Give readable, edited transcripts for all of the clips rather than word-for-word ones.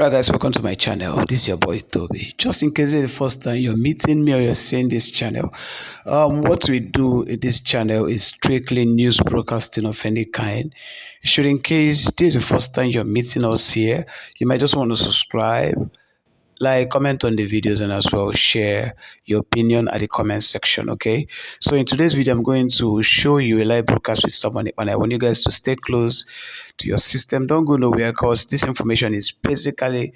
Alright guys, welcome to my channel. This is your boy Toby. Just in case it's the first time you're meeting me or you're seeing this channel, what we do in this channel is strictly news broadcasting of any kind. Should in case this is the first time you're meeting us here, you might just want to subscribe, like, comment on the videos, and as well share your opinion at the comment section. Okay, so in today's video I'm going to show you a live broadcast with someone, and I want you guys to stay close to your system. Don't go nowhere, because this information is basically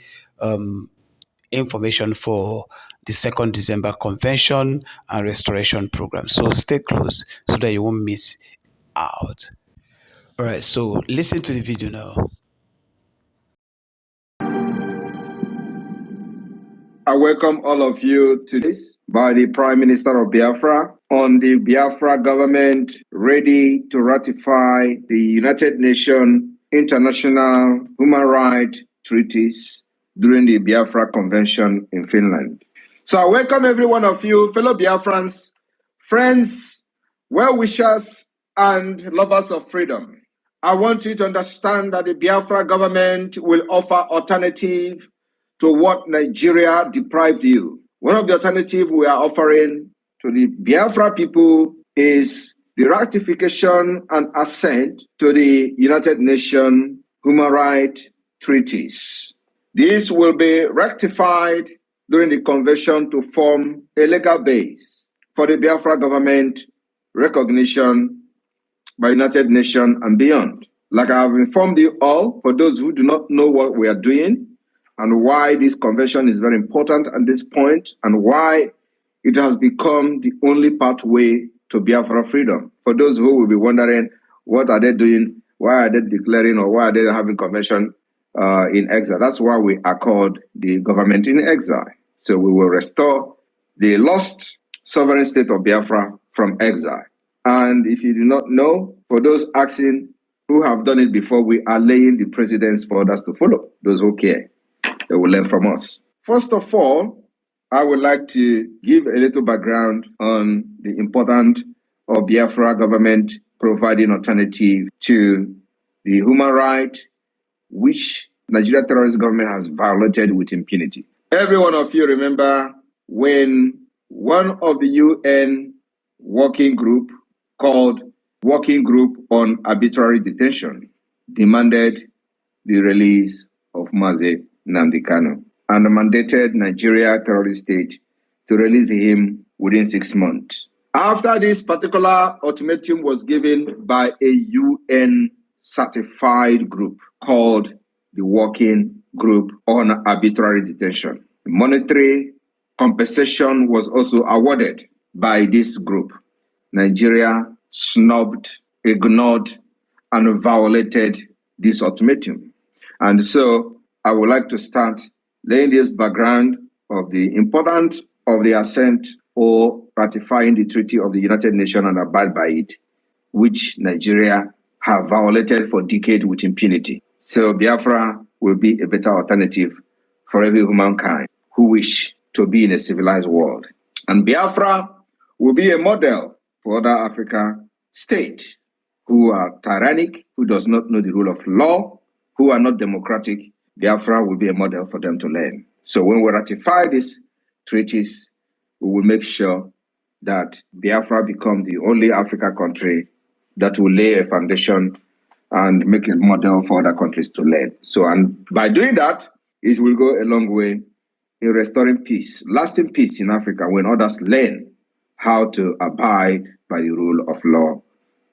information for the 2nd December convention and restoration program. So stay close so that you won't miss out. All right, so listen to the video now. I welcome all of you to this by the Prime Minister of Biafra on the Biafra government ready to ratify the United Nations International Human Rights Treaties during the Biafra Convention in Finland. So I welcome every one of you, fellow Biafrans, friends, well-wishers, and lovers of freedom. I want you to understand that the Biafra government will offer alternative to what Nigeria deprived you. One of the alternatives we are offering to the Biafra people is the ratification and assent to the United Nations Human Rights Treaties. This will be ratified during the convention to form a legal base for the Biafra government recognition by United Nations and beyond. Like I have informed you all, for those who do not know what we are doing, and why this convention is very important at this point, and why it has become the only pathway to Biafra freedom. For those who will be wondering, what are they doing? Why are they declaring, or why are they having convention in exile? That's why we are called the government in exile. So we will restore the lost sovereign state of Biafra from exile. And if you do not know, for those asking who have done it before, we are laying the precedents for others to follow, those who care. They will learn from us. First of all, I would like to give a little background on the importance of Biafra government providing alternative to the human right, which Nigeria terrorist government has violated with impunity. Every one of you remember when one of the UN working group called Working Group on Arbitrary Detention demanded the release of Mazi Nnamdi Kanu and mandated Nigeria terrorist state to release him within 6 months. After this particular ultimatum was given by a UN certified group called the Working Group on Arbitrary Detention, monetary compensation was also awarded by this group. Nigeria snubbed, ignored, and violated this ultimatum. And so I would like to start laying this background of the importance of the assent or ratifying the Treaty of the United Nations and abide by it, which Nigeria have violated for decades with impunity. So Biafra will be a better alternative for every humankind who wish to be in a civilized world. And Biafra will be a model for other African states who are tyrannic, who does not know the rule of law, who are not democratic. Biafra will be a model for them to learn. So when we ratify these treaties, we will make sure that Biafra become the only African country that will lay a foundation and make a model for other countries to learn. So, and by doing that, it will go a long way in restoring peace, lasting peace in Africa, when others learn how to abide by the rule of law,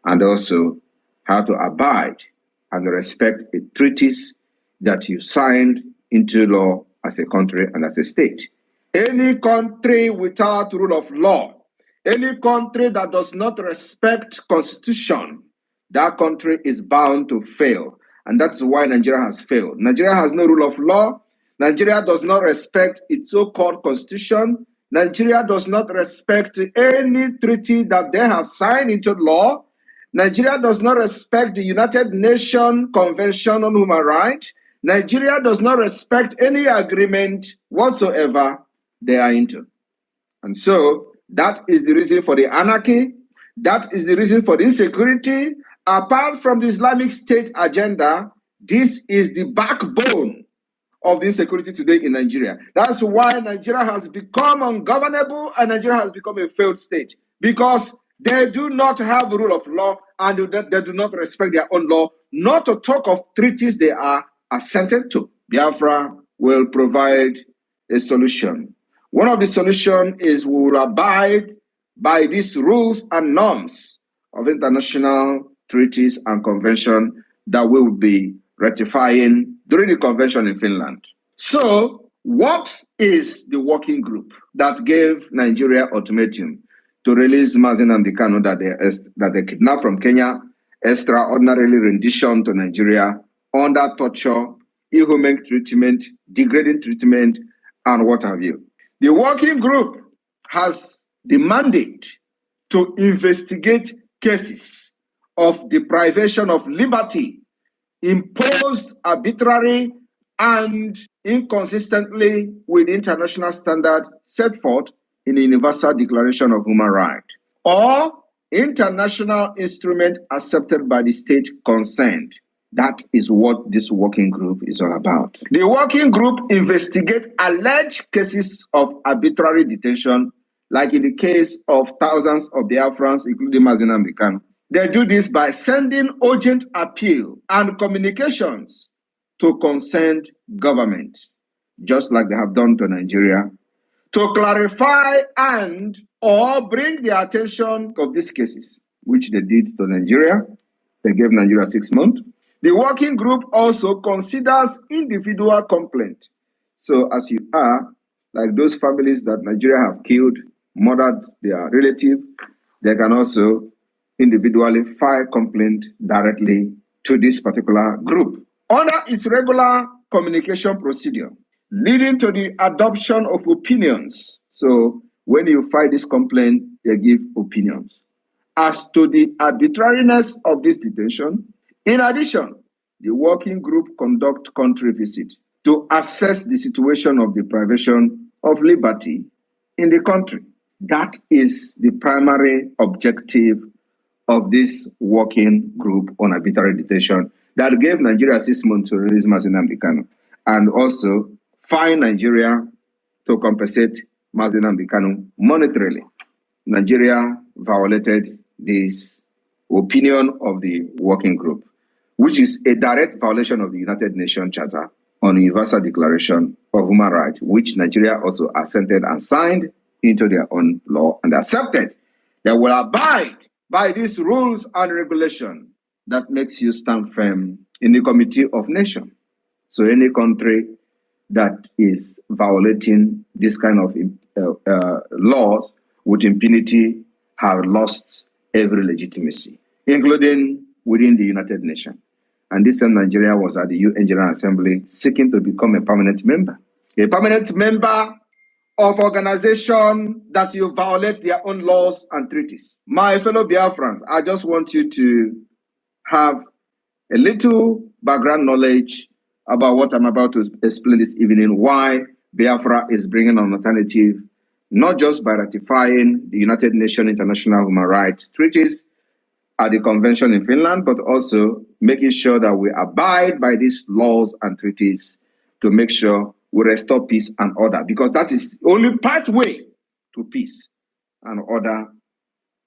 and also how to abide and respect the treaties that you signed into law as a country and as a state. Any country without rule of law, any country that does not respect constitution, that country is bound to fail. And that's why Nigeria has failed. Nigeria has no rule of law. Nigeria does not respect its so-called constitution. Nigeria does not respect any treaty that they have signed into law. Nigeria does not respect the United Nations Convention on Human Rights. Nigeria does not respect any agreement whatsoever they are into. And so that is the reason for the anarchy. That is the reason for the insecurity. Apart from the Islamic State agenda, this is the backbone of the insecurity today in Nigeria. That's why Nigeria has become ungovernable and Nigeria has become a failed state, because they do not have the rule of law and they do not respect their own law, not to talk of treaties they are assented to. Biafra will provide a solution. One of the solutions is we will abide by these rules and norms of international treaties and conventions that we will be ratifying during the convention in Finland. So, what is the working group that gave Nigeria ultimatum to release Mazen and Kanu that they kidnapped from Kenya, extraordinarily rendition to Nigeria under torture, inhumane treatment, degrading treatment, and what have you? The working group has the mandate to investigate cases of deprivation of liberty imposed arbitrarily and inconsistently with international standard set forth in the Universal Declaration of Human Rights or international instrument accepted by the state concerned. That is what this working group is all about. The working group investigates alleged cases of arbitrary detention, like in the case of thousands of Biafrans, including Mazen and Kanu. They do this by sending urgent appeal and communications to concerned government, just like they have done to Nigeria, to clarify and or bring the attention of these cases, which they did to Nigeria. They gave Nigeria 6 months. The working group also considers individual complaint. So as you are, like those families that Nigeria have killed, murdered their relative, they can also individually file complaint directly to this particular group. Under its regular communication procedure, leading to the adoption of opinions. So when you file this complaint, they give opinions as to the arbitrariness of this detention. In addition, the working group conduct country visit to assess the situation of deprivation of liberty in the country. That is the primary objective of this working group on arbitrary detention that gave Nigeria 6 months to release Mazen and Kanu, and also fine Nigeria to compensate Mazen and Kanu monetarily. Nigeria violated this opinion of the working group, which is a direct violation of the United Nations Charter on the Universal Declaration of Human Rights, which Nigeria also assented and signed into their own law and accepted. They will abide by these rules and regulations that makes you stand firm in the Committee of Nations. So any country that is violating this kind of laws with impunity have lost every legitimacy, including within the United Nations. And this time Nigeria was at the UN General Assembly seeking to become a permanent member. A permanent member of organization that you violate their own laws and treaties. My fellow Biafrans, I just want you to have a little background knowledge about what I'm about to explain this evening, why Biafra is bringing an alternative, not just by ratifying the United Nations International Human Rights Treaties at the convention in Finland, but also making sure that we abide by these laws and treaties to make sure we restore peace and order, because that is the only pathway to peace and order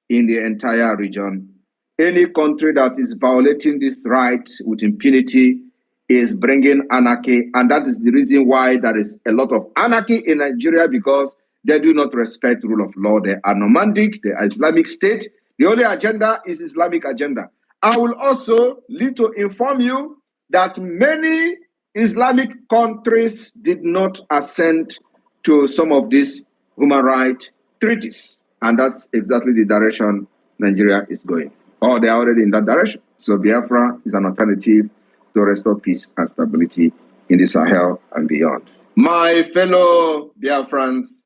in the entire region. Any country that is violating this right with impunity is bringing anarchy, and that is the reason why there is a lot of anarchy in Nigeria, because they do not respect rule of law. They are nomadic, they are Islamic state. The only agenda is Islamic agenda. I will also need to inform you that many Islamic countries did not assent to some of these human rights treaties. And that's exactly the direction Nigeria is going. Or they are already in that direction. So Biafra is an alternative to restore peace and stability in the Sahel and beyond. My fellow Biafrans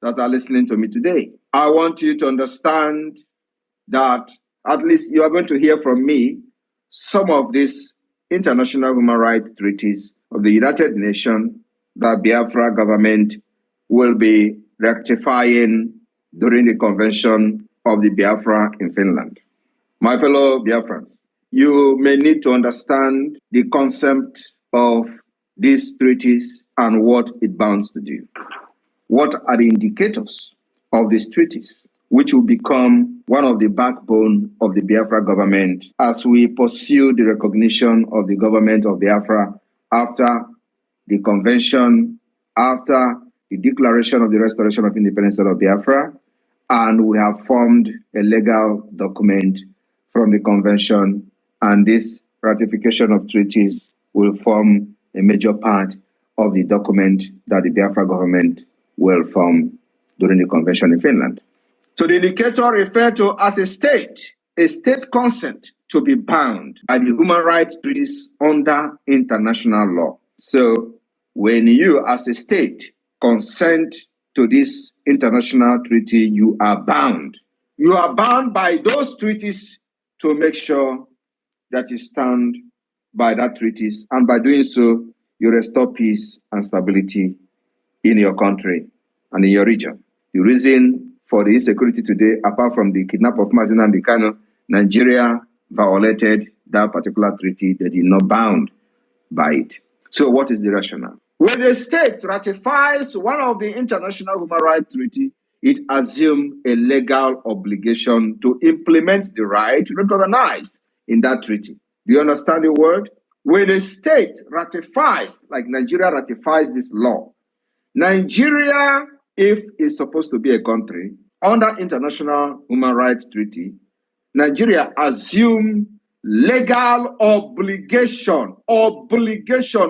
that are listening to me today, I want you to understand that at least you are going to hear from me some of these international human rights treaties of the United Nations that Biafra government will be ratifying during the convention of the Biafra in Finland. My fellow Biafrans, you may need to understand the concept of these treaties and what it bounds to do. What are the indicators of these treaties, which will become one of the backbone of the Biafra government as we pursue the recognition of the government of Biafra after the convention, after the declaration of the restoration of independence of Biafra, and we have formed a legal document from the convention, and this ratification of treaties will form a major part of the document that the Biafra government will form during the convention in Finland. So the indicator referred to as a state consent to be bound by the human rights treaties under international law. So when you as a state consent to this international treaty, you are bound. You are bound by those treaties to make sure that you stand by that treaties, and by doing so, you restore peace and stability in your country and in your region. The reason for the insecurity today, apart from the kidnap of Mazi Nnamdi Kanu, Nigeria violated that particular treaty. They did not bound by it. So what is the rationale? When a state ratifies one of the international human rights treaty, it assumes a legal obligation to implement the right recognized in that treaty. Do you understand the word? When a state ratifies, like Nigeria ratifies this law, Nigeria, if it's supposed to be a country, under international human rights treaty, Nigeria assumes legal obligation,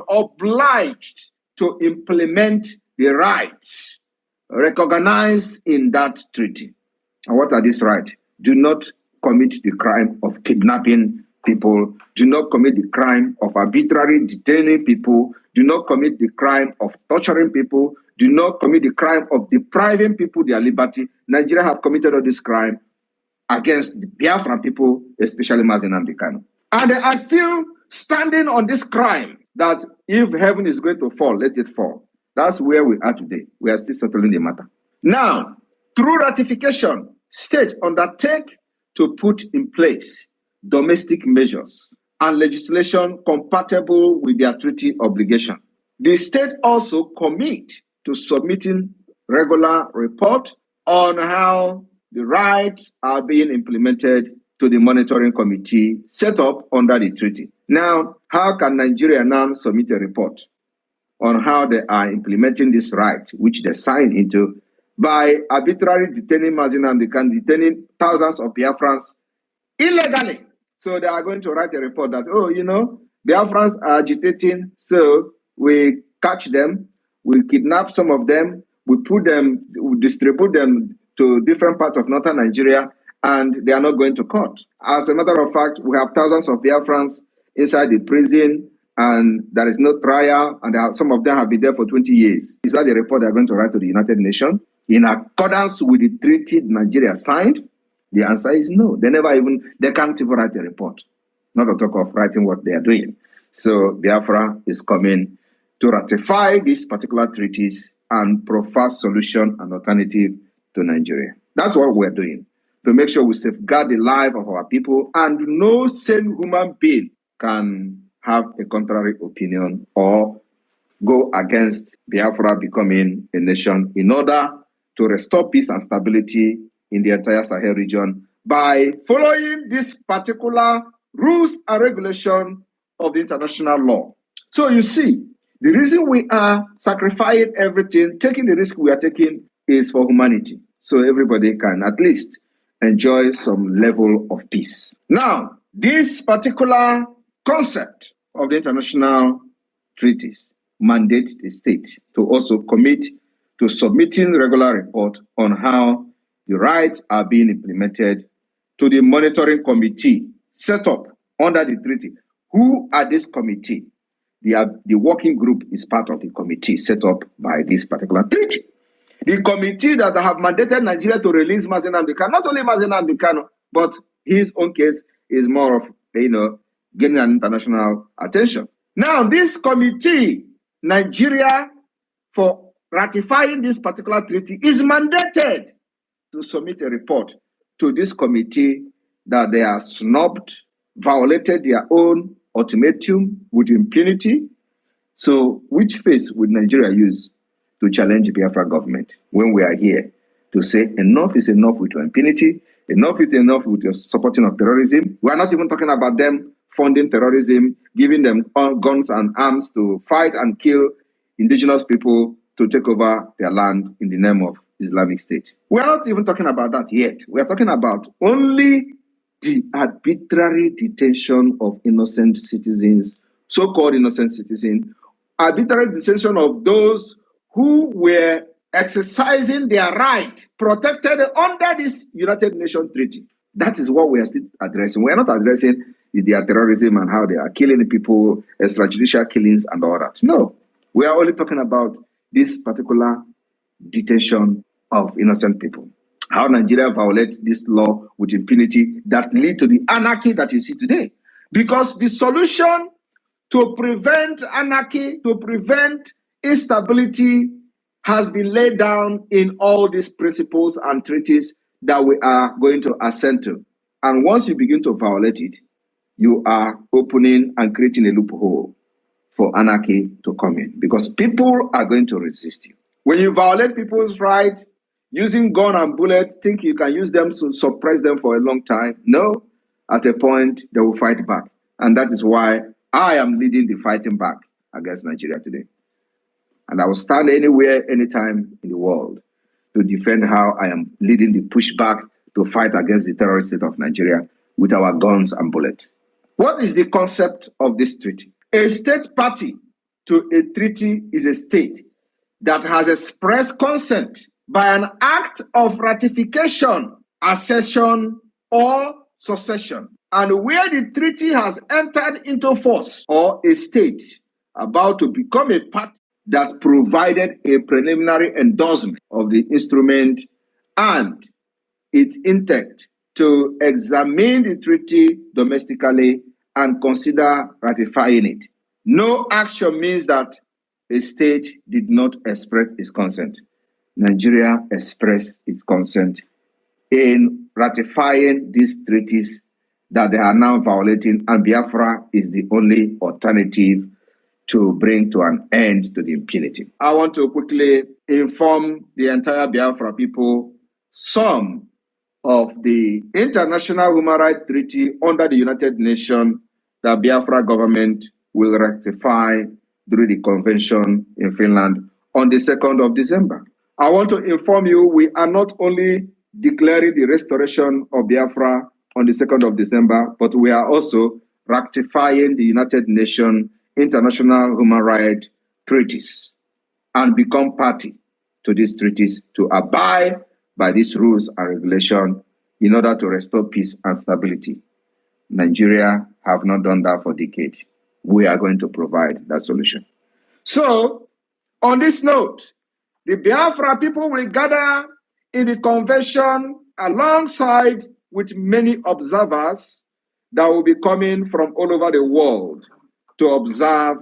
obliged to implement the rights recognized in that treaty. And what are these rights? Do not commit the crime of kidnapping people. Do not commit the crime of arbitrarily detaining people. Do not commit the crime of torturing people. Do not commit the crime of depriving people their liberty. Nigeria have committed all this crime against the Biafran people, especially Mazi Nnamdi Kanu. And they are still standing on this crime that if heaven is going to fall, let it fall. That's where we are today. We are still settling the matter. Now, through ratification, states undertake to put in place domestic measures and legislation compatible with their treaty obligation. The state also commit to submitting regular report on how the rights are being implemented to the monitoring committee set up under the treaty. Now, how can Nigeria now submit a report on how they are implementing this right, which they signed into, by arbitrarily detaining Mazi Nnamdi Kanu, detaining thousands of Biafrans illegally? So they are going to write a report that, oh, you know, Biafrans are agitating, so we catch them, we kidnap some of them, we distribute them to different parts of northern Nigeria, and they are not going to court. As a matter of fact, we have thousands of Biafrans inside the prison, and there is no trial, and some of them have been there for 20 years. Is that the report they are going to write to the United Nations in accordance with the treaty Nigeria signed? The answer is no. They can't even write a report, not to talk of writing what they are doing. So Biafra is coming to ratify these particular treaties and provide solution and alternative to Nigeria. That's what we're doing, to make sure we safeguard the life of our people, and no sane human being can have a contrary opinion or go against Biafra becoming a nation, in order to restore peace and stability in the entire Sahel region by following this particular rules and regulation of the international law. So you see, the reason we are sacrificing everything, taking the risk we are taking, is for humanity, so everybody can at least enjoy some level of peace. Now, this particular concept of the international treaties mandate the state to also commit to submitting regular report on how the rights are being implemented to the monitoring committee set up under the treaty. Who are this committee? The working group is part of the committee set up by this particular treaty. The committee that have mandated Nigeria to release Mazi Nnamdi Kanu, not only Mazi Nnamdi Kanu, but his own case is more of, getting an international attention. Now, this committee, Nigeria, for ratifying this particular treaty, is mandated to submit a report to this committee that they are snubbed, violated their own ultimatum with impunity, So which face would Nigeria use to challenge the Biafra government when we are here to say enough is enough with your impunity, enough is enough with your supporting of terrorism? We are not even talking about them funding terrorism, giving them guns and arms to fight and kill indigenous people to take over their land in the name of Islamic State. We are not even talking about that yet. We are talking about only the arbitrary detention of innocent citizens, so-called innocent citizens, arbitrary detention of those who were exercising their right protected under this United Nations treaty. That is what we are still addressing. We are not addressing their terrorism and how they are killing the people, extrajudicial killings and all that. No, we are only talking about this particular detention of innocent people. How Nigeria violates this law with impunity that lead to the anarchy that you see today. Because the solution to prevent anarchy, to prevent instability, has been laid down in all these principles and treaties that we are going to assent to. And once you begin to violate it, you are opening and creating a loophole for anarchy to come in, because people are going to resist you. When you violate people's rights, using gun and bullet, think you can use them to suppress them for a long time. No, at a point, they will fight back. And that is why I am leading the fighting back against Nigeria today. And I will stand anywhere, anytime in the world to defend how I am leading the pushback to fight against the terrorist state of Nigeria with our guns and bullets. What is the concept of this treaty? A state party to a treaty is a state that has expressed consent by an act of ratification, accession, or succession, and where the treaty has entered into force, or a state about to become a party that provided a preliminary endorsement of the instrument and its intent to examine the treaty domestically and consider ratifying it. No action means that a state did not express its consent. Nigeria expressed its consent in ratifying these treaties that they are now violating, and Biafra is the only alternative to bring to an end to the impunity. I want to quickly inform the entire Biafra people some of the international human rights treaty under the United Nations that Biafra government will ratify through the convention in Finland on the 2nd of December. I want to inform you, we are not only declaring the restoration of Biafra on the 2nd of December, but we are also ratifying the United Nations international human rights treaties and become party to these treaties to abide by these rules and regulations in order to restore peace and stability. Nigeria have not done that for decades. We are going to provide that solution. So, on this note, the Biafra people will gather in the convention alongside with many observers that will be coming from all over the world to observe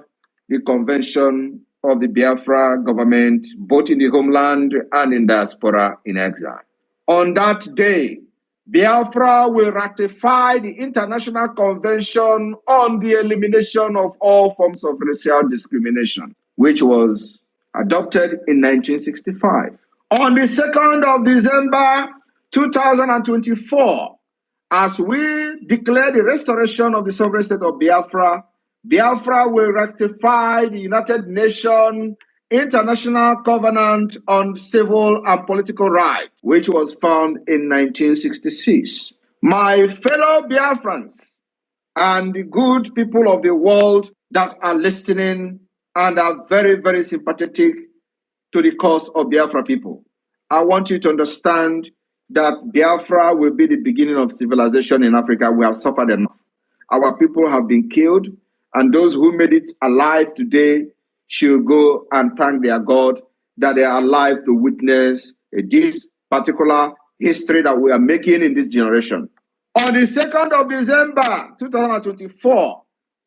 the convention of the Biafra government, both in the homeland and in diaspora in exile. On that day, Biafra will ratify the International Convention on the Elimination of All Forms of Racial Discrimination, which was adopted in 1965. On the 2nd of December 2024, as we declare the restoration of the sovereign state of Biafra, Biafra will ratify the United Nations International Covenant on Civil and Political Rights, which was found in 1966. My fellow Biafrans and the good people of the world that are listening and are very, very sympathetic to the cause of Biafra people, I want you to understand that Biafra will be the beginning of civilization in Africa. We have suffered enough. Our people have been killed, and those who made it alive today should go and thank their God that they are alive to witness this particular history that we are making in this generation. On the 2nd of December 2024,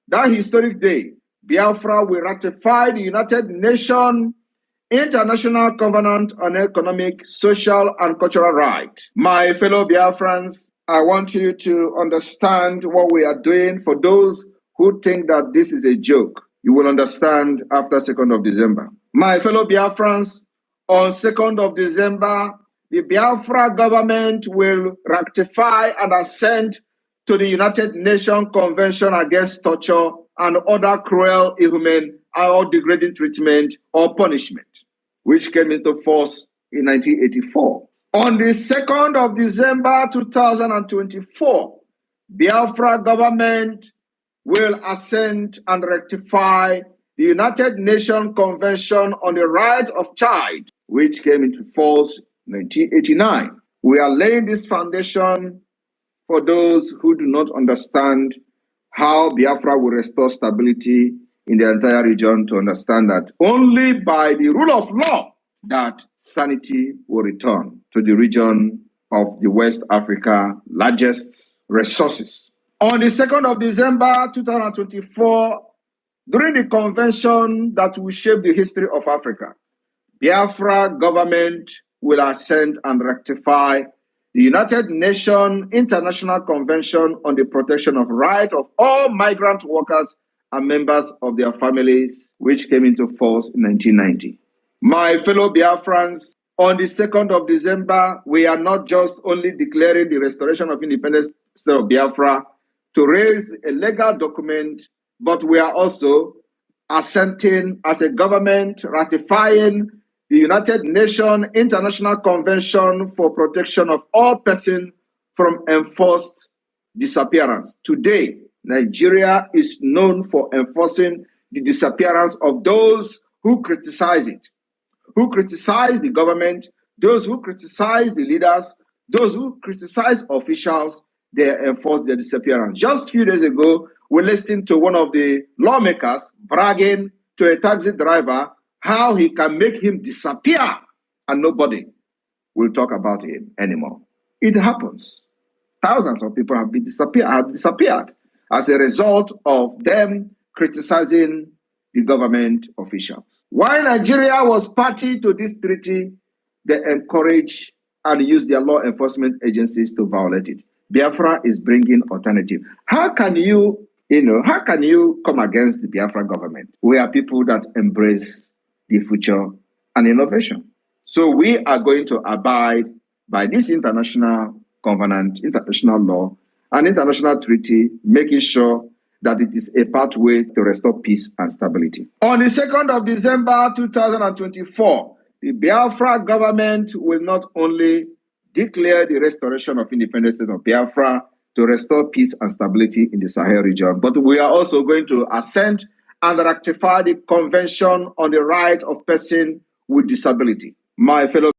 that historic day, Biafra will ratify the United Nations International Covenant on Economic, Social, and Cultural Rights. My fellow Biafrans, I want you to understand what we are doing. For those who think that this is a joke, You will understand after 2nd of December. My fellow Biafrans, on 2nd of December, the Biafra government will ratify and assent to the United Nations Convention Against Torture and other cruel, inhuman, or degrading treatment or punishment, which came into force in 1984. On the 2nd of December 2024, Biafra government will assent and ratify the United Nations Convention on the Right of Child, which came into force in 1989. We are laying this foundation for those who do not understand how Biafra will restore stability in the entire region to understand that only by the rule of law that sanity will return to the region of the West Africa largest resources. On the 2nd of December 2024, during the convention that will shape the history of Africa, Biafra government will assent and ratify the United Nations International Convention on the Protection of Rights of all migrant workers and members of their families, which came into force in 1990. My fellow Biafrans, on the 2nd of December, we are not just only declaring the restoration of independence state of Biafra to raise a legal document, but we are also assenting as a government, ratifying the United Nations International Convention for Protection of All Persons from Enforced Disappearance. Today, Nigeria is known for enforcing the disappearance of those who criticize it, who criticize the government, those who criticize the leaders, those who criticize officials. They enforce their disappearance. Just a few days ago, we listened to one of the lawmakers bragging to a taxi driver how he can make him disappear and nobody will talk about him anymore. It happens. Thousands of people have disappeared as a result of them criticizing the government officials. While Nigeria was party to this treaty, they encourage and use their law enforcement agencies to violate it. Biafra is bringing alternative. How can you come against the Biafra government? We are people that embrace the future and innovation. So we are going to abide by this international covenant, international law, and international treaty, making sure that it is a pathway to restore peace and stability. On the 2nd of December 2024, the Biafra government will not only declare the restoration of independence state of Biafra to restore peace and stability in the Sahel region, but we are also going to assent and ratify the Convention on the Right of Persons with Disability. My fellow